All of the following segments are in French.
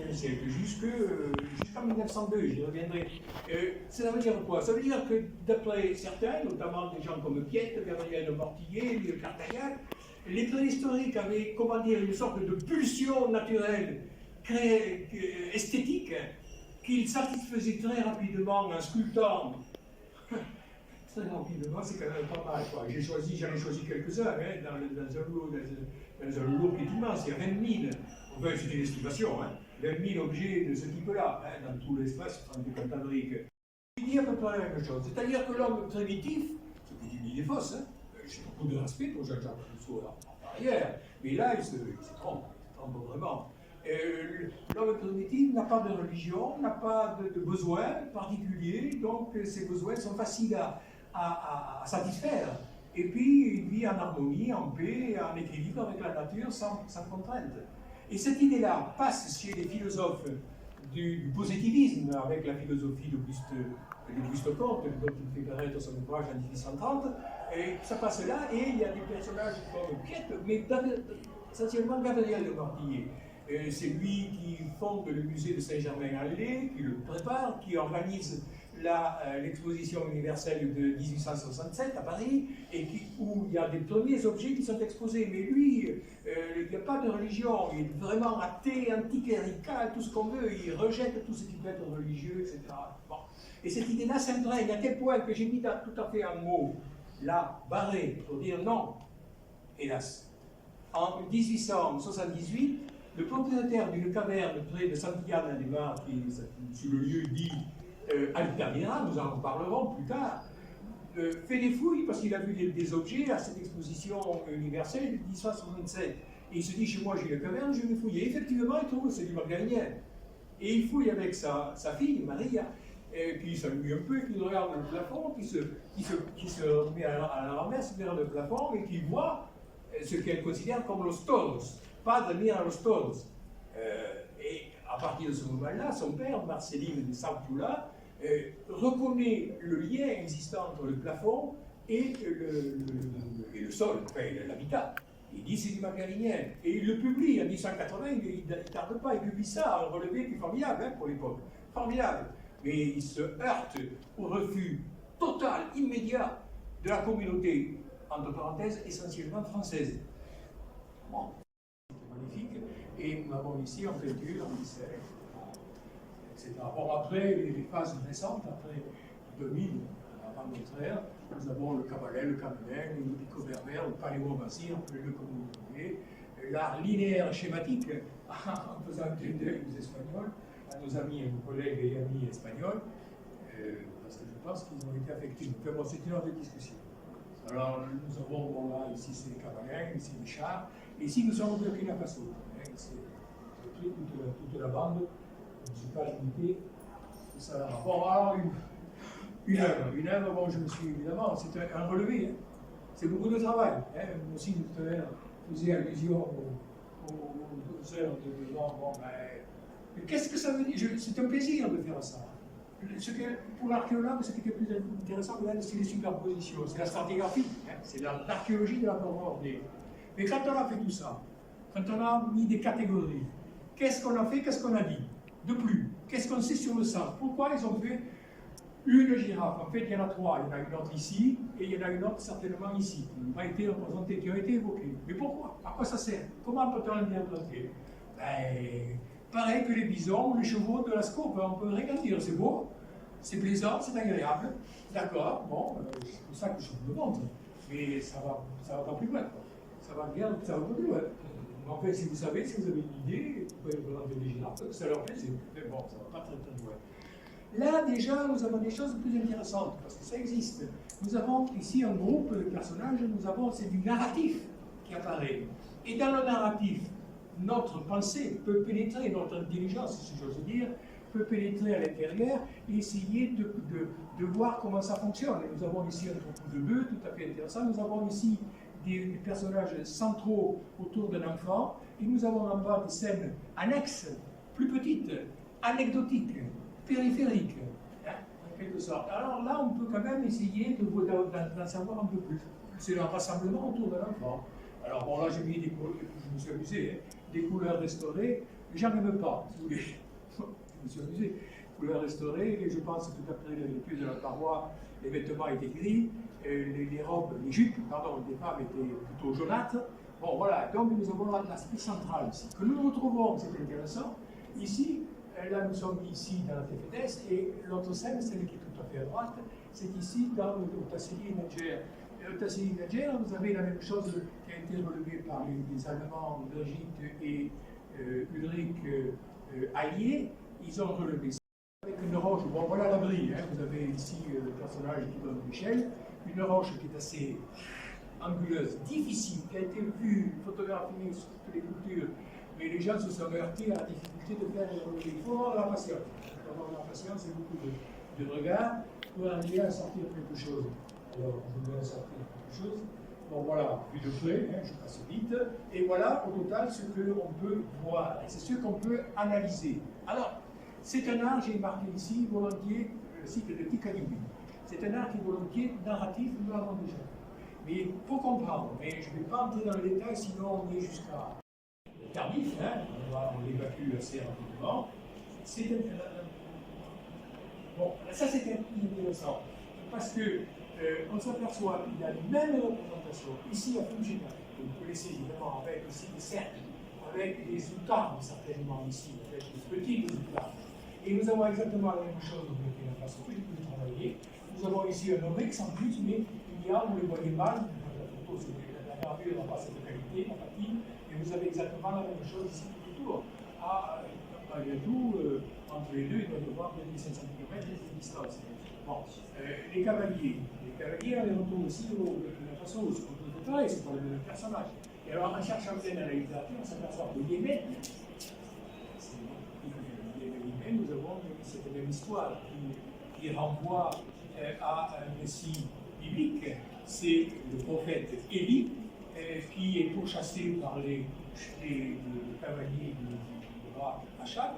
XXe siècle, jusqu'en 1902, j'y reviendrai. Cela veut dire quoi? Ça veut dire que d'après certains, notamment des gens comme Piette, Gabriel de Mortillier, Léo Cartagnac, les préhistoriques avaient, comment dire, une sorte de pulsion naturelle, esthétique, qu'ils satisfaisaient très rapidement en sculptant. Très rapidement, c'est quand même pas mal. J'en ai choisi quelques-uns dans un lot qui est immense, il y a 20 000. Enfin, c'est une estimation, 20 000 objets de ce type-là, dans tout l'espace cantabrique. Il dit à peu près la même chose. C'est-à-dire que l'homme primitif, c'est une idée fausse, j'ai beaucoup de respect pour Jean-Jacques Rousseau en arrière, mais là, il se trompe vraiment. L'homme primitif n'a pas de religion, n'a pas de besoins particuliers, donc ses besoins sont faciles à satisfaire. Et puis, il vit en harmonie, en paix, en équilibre avec la nature, sans contrainte. Et cette idée-là passe chez les philosophes du positivisme, avec la philosophie d'Auguste Comte, dont il fait paraître son ouvrage en 1830, et ça passe là, et il y a des personnages comme Piette, mais essentiellement Gabriel de Mortillier. C'est lui qui fonde le musée de Saint-Germain-en-Laye, qui le prépare, qui organise l'exposition universelle de 1867 à Paris, et où il y a des premiers objets qui sont exposés. Mais lui, il n'y a pas de religion, il est vraiment athée, anticlérical, tout ce qu'on veut, il rejette tout ce qui peut être religieux, etc. Bon. Et cette idée-là s'imprègne à tel point que j'ai mis tout à fait un mot, là, barré, pour dire non, hélas. En 1878, le propriétaire d'une caverne près de Santillana de Mar, qui est sur le lieu dit Altamira, nous en reparlerons plus tard, fait des fouilles parce qu'il a vu des objets à cette exposition universelle de 1867. Et il se dit, chez moi j'ai une caverne, je vais fouiller. Et effectivement, il trouve c'est du magalinien. Et il fouille avec sa fille, Maria, qui s'amuse un peu, qui regarde le plafond, qui se met à la ramasse vers le plafond et qui voit ce qu'elle considère comme los toros. Pas de lire à los toros. Et à partir de ce moment-là, son père, Marcelino de Sampula, reconnaît le lien existant entre le plafond et le sol, enfin l'habitat. Il dit c'est du magalinien. Et il le publie en 1880, il ne tarde pas, il publie ça, un relevé qui est formidable pour l'époque. Formidable. Mais il se heurte au refus total, immédiat de la communauté, entre parenthèses, essentiellement française. Bon. Magnifique, et nous avons ici en peinture, en dessert, etc. Bon, après, les phases récentes, après 2000, avant notre ère, nous avons le Cabalet, le Camelin, le Pico-Berbère, le Paléo-Basile, appelez-le comme vous voulez, l'art linéaire schématique, en faisant un clin d'œil aux Espagnols, à nos amis et nos collègues et amis espagnols, parce que je pense qu'ils ont été affectés. Enfin, bon, c'est une autre discussion. Alors, nous avons, bon, là, ici c'est les Cabalins, ici les chars, et ici nous sommes au Burkina Faso. C'est toute la bande, je ne suis pas limité. Ça, bon, alors, une œuvre, bon, je me suis évidemment, c'est un relevé, c'est beaucoup de travail. Moi aussi, tout à l'heure, faisais allusion aux heures de bon, mais qu'est-ce que ça veut dire? C'est un plaisir de faire ça. Pour l'archéologue, ce qui était plus intéressant, c'est les superpositions, c'est la stratigraphie, c'est l'archéologie de la coordonnée. Mais quand on a fait tout ça, quand on a mis des catégories, qu'est-ce qu'on a fait, qu'est-ce qu'on a dit? De plus, qu'est-ce qu'on sait sur le sens? Pourquoi ils ont fait une girafe? En fait, il y en a trois. Il y en a une autre ici, et il y en a une autre certainement ici, qui n'ont pas été représentées, qui ont été évoquées. Mais pourquoi? À quoi ça sert? Comment peut-on l'interpréter? Pareil que les bisons ou les chevaux de la scope, on peut rien dire, c'est beau, c'est plaisant, c'est agréable, d'accord, bon, c'est pour ça que je vous le montre, mais ça va pas plus loin, quoi. Ça va pas plus loin. En fait, si vous avez une idée, vous pouvez présenter des girafes, ça leur plaisir, mais bon, ça va pas très loin. Là, déjà, nous avons des choses plus intéressantes, parce que ça existe. Nous avons ici un groupe de personnages, c'est du narratif qui apparaît, et dans le narratif, notre pensée peut pénétrer, notre intelligence, si j'ose dire, peut pénétrer à l'intérieur et essayer de voir comment ça fonctionne. Et nous avons ici un troupeau de bœufs, tout à fait intéressant. Nous avons ici des personnages centraux autour d'un enfant. Et nous avons en bas des scènes annexes, plus petites, anecdotiques, périphériques, en quelque sorte. Alors là, on peut quand même essayer d'en savoir un peu plus. C'est un rassemblement autour d'un enfant. Alors bon, là, j'ai mis je me suis amusé, des couleurs restaurées. Les gens n'aiment pas, si vous voulez. Je me suis amusé. Vous le restaurez, et je pense que d'après les puces de la paroi, les vêtements étaient gris, les robes, les jupes, pardon, des femmes étaient plutôt jaunâtres. Bon, voilà, donc nous avons l'aspect central ici, que nous retrouvons, c'est intéressant. Ici, là nous sommes ici dans la TFDS, et l'autre scène, celle qui est tout à fait à droite, c'est ici dans le Tassili Niger. Au Tassili Niger, vous avez la même chose qui a été relevée par les Allemands, Brigitte et Ulrich alliés. Ils ont relevé ça avec une roche. Bon, voilà l'abri, hein. Vous avez ici le personnage qui donne l'échelle, une roche qui est assez anguleuse, difficile, qui a été vue, photographiée sur toutes les cultures, mais les gens se sont heurtés à la difficulté de faire les relevés. Il faut avoir la patience. Il faut avoir la patience et beaucoup de regard pour arriver à sortir quelque chose. Alors, je vais sortir quelque chose. Bon, voilà, vu de près, hein, je passe vite. Et voilà, au total, ce qu'on peut voir. C'est ce qu'on peut analyser. Alors, c'est un art, j'ai marqué ici, volontiers, le cycle de Tikalibi. C'est un art qui est volontiers narratif, nous l'avons déjà. Mais pour comprendre, mais je ne vais pas entrer dans le détail, sinon on est jusqu'à tardif, hein, on l'évacue assez rapidement. Bon, ça c'est intéressant, parce que on s'aperçoit qu'il y a les mêmes représentations ici à Fujina, que vous connaissez évidemment, avec aussi des cercles, avec des outards certainement ici, avec des petits outards. Et nous avons exactement la même chose au Burkina Faso, que j'ai pu travailler. Nous avons ici un oryx en plus, mais il y a, vous les voyez mal, la gravure n'a pas cette qualité, la patine, et vous avez exactement la même chose ici tout autour. Malgré tout, entre les deux, il doit y avoir 2500 km de distance. Bon, les cavaliers, on les retrouve aussi au Burkina Faso, c'est pareil, c'est pas le même personnage. Et alors, en cherchant bien dans la littérature, on s'aperçoit que le Yémen, nous avons cette même histoire qui renvoie à un récit biblique. C'est le prophète Élie qui est pourchassé par les cavaliers du roi Achab,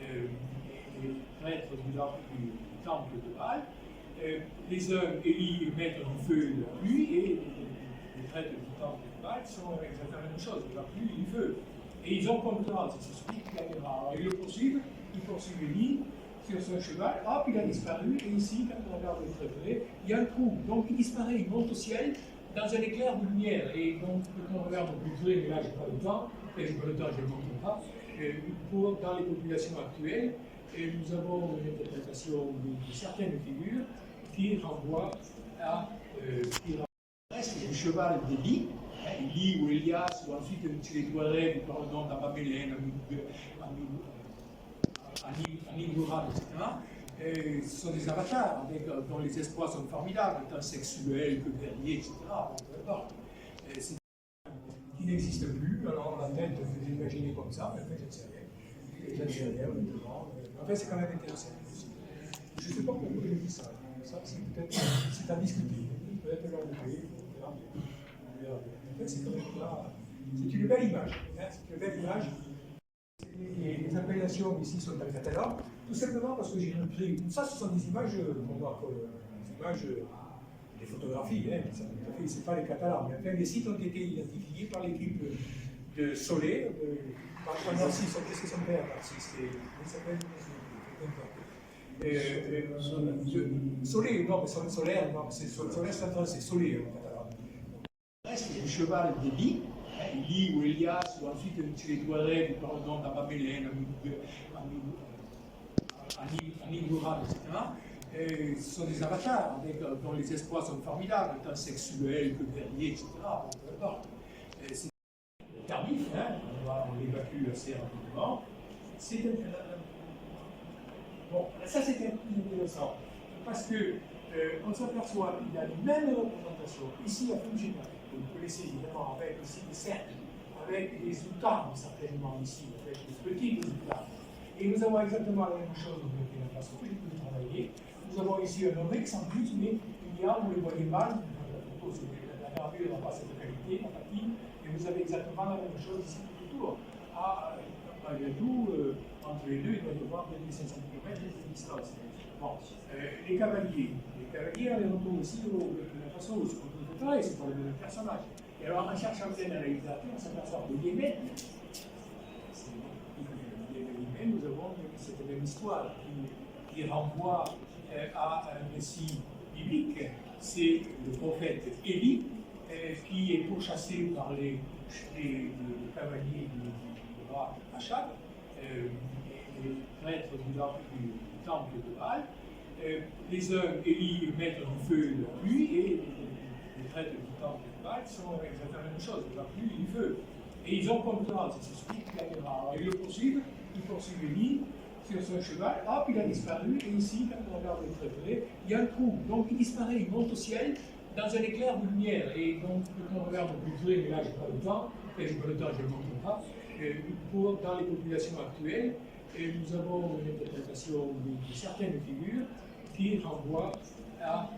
les prêtres du temple de Baal. Les uns, Élie, mettent du feu de la pluie, et les prêtres du temple de Baal sont exactement la même chose, de la pluie et du feu. Et ils ont confiance, c'est celui qui gagnera. Alors ils le poursuivent. Il poursuit Élie sur son cheval, hop, il a disparu, et ici, quand on regarde très près, il y a un trou. Donc il disparaît, il monte au ciel dans un éclair de lumière. Et donc, quand on regarde plus près, mais là, je n'ai pas le temps, et je n'ai pas le temps, je ne le montre pas, dans les populations actuelles, nous avons une interprétation de certaines figures qui renvoient à le cheval d'Élie. Élie ou Elias, ou ensuite chez les Touaregs, nous parlons d'Abamélène, Anigorab, etc. Ce sont des avatars dont les espoirs sont formidables, tant sexuels que guerriers, etc. Peu importe. Qui n'existe plus, alors la tête vous imaginez comme ça, mais en fait, je ne sais rien. Je ne sais rien, honnêtement. En fait, c'est quand même intéressant. Je ne sais pas pourquoi je dis ça. Ça, c'est peut-être à discuter. Peut-être le pays, en fait, c'est quand même là. C'est une belle image. Hein, c'est une belle image. Les appellations ici sont en catalan, tout simplement parce que j'ai repris. Ça, ce sont des images, des photographies, hein, c'est pas les catalans, mais enfin, les sites ont été identifiés par l'équipe de Soler, par Narcisse, qu'est-ce que ça me fait à Narcisse? Il s'appelle Soler, non, mais c'est solaire, non, c'est solaire, c'est Soler en catalan. Le cheval d'Élie. Élie ou Elias, ou ensuite chez les Touaregs, nous parlons d'Abamélène, Anigorab, etc. Ce sont des avatars dont les espoirs sont formidables, tant sexuels que guerriers, etc. Peu importe. C'est tardif, hein, on l'évacue assez rapidement. Bon, ça c'est intéressant, parce que on s'aperçoit qu'il y a les mêmes représentations ici à Fujina, que vous connaissez évidemment, avec aussi des cercles, avec des outards certainement ici, avec des petits outards. Et nous avons exactement la même chose au Burkina Faso, que j'ai pu travailler. Nous avons ici un oryx en plus, mais il y a, vous les voyez mal, la gravure n'a pas cette qualité, la patine, et vous avez exactement la même chose ici tout autour. Malgré tout, entre les deux, il doit y avoir 2500 km de distance. Bon, les cavaliers, on les retrouve aussi au Burkina Faso, c'est pareil, c'est pas le même personnage. Et alors, en cherchant bien dans la littérature, on s'aperçoit que le Yémen, cette même histoire qui renvoie à un récit biblique. C'est le prophète Élie qui est pourchassé par les cavaliers du roi Achab, les prêtres du temple de Baal. Les uns, Élie, mettent du feu dans lui, et les prêtres du temple de Baal sont exactement la même chose, de la pluie et du feu. Et ils ont comme ça, c'est ce qui gagnera. Alors ils le poursuivent, Élie sur son cheval, hop, il a disparu, et ici, quand on regarde très près, il y a un trou. Donc il disparaît, il monte au ciel dans un éclair de lumière. Et donc, quand on regarde plus près, mais là, je n'ai pas le temps, et je n'ai pas le temps, je ne le montre pas, dans les populations actuelles, nous avons une interprétation de certaines figures qui renvoient à